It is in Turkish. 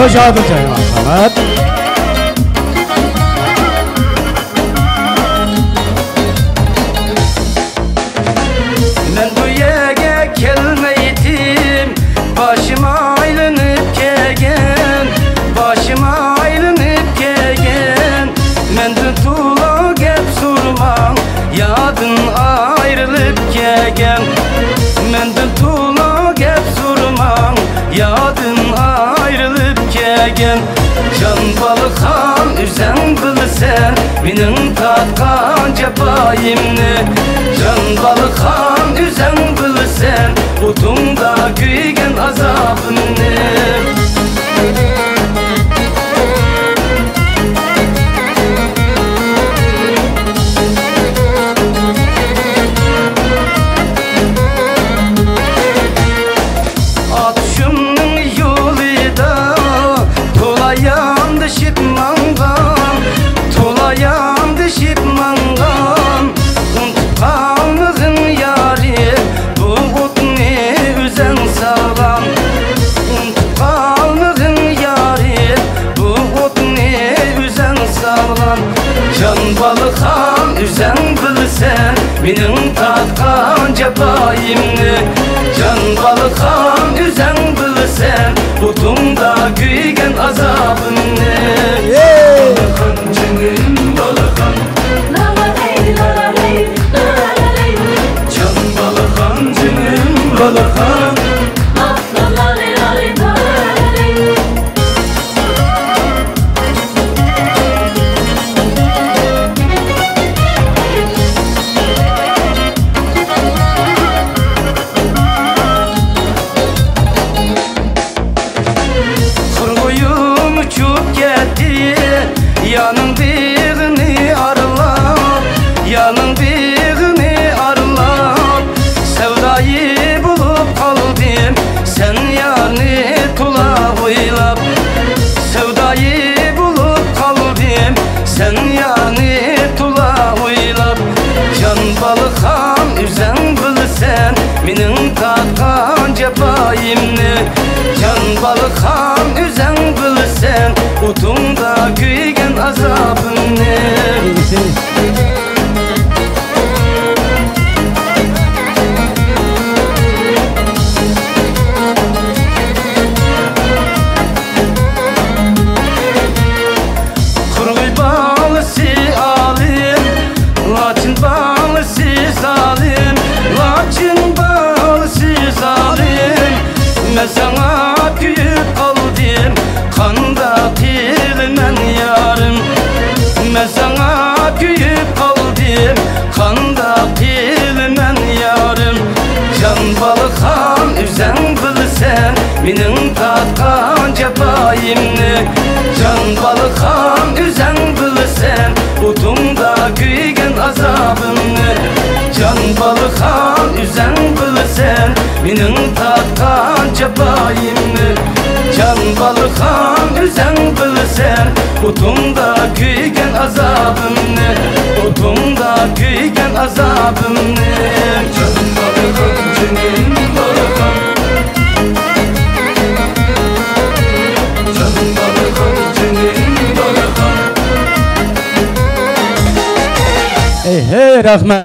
Hoş geldin Ceyhan Samet. Ben bu yege kelmeydim, başıma aylanıp kegen, başıma aylanıp kegen. Menden tuğla gep surmam, yadın ayrılıp kegen. Menden tuğla gep surmam, yadın ayrılıp kegen. Can balık han üzen bilsen, benim tatkan cepayimni. Can balık han üzen bilsen, utumda güygen azabını. Can balık han üzen bilsen, benim tatkan cepayimni. Can balık han üzen bilsen, utumda güygen azabını. Balık han canım balık han, can balık han canım balık han. Yanın birini arlap, yanın birini arlap, sevdayı bulup kaldım, sen yani tula oylap. Sevdayı bulup kaldım, sen yani tula oylap. Can balık han üzen bilsen, benim tatkan cepayimni. Can balık han üzen bilsen, utumda güygen azabını. Kurguy balısı alim, lakin balısı zalim, lakin balısı zalim. Ben sana kuyup kaldım, kanda tilmen yarım. Ben sana kuyup kaldım, kanda tilmen yarım. Can balık han üzen bilsen, benim tatkan cepayimni. Can balık han üzen bilsen, utumda güygen azabını. Can balık han üzen bilsen, benim tatkan cepayimni. Can balık han üzen bilsen, utumda güygen azabını. Utumda güygen azabını. Can balık han canım balık han, can balık han canım balık han. Hey hey rahmet.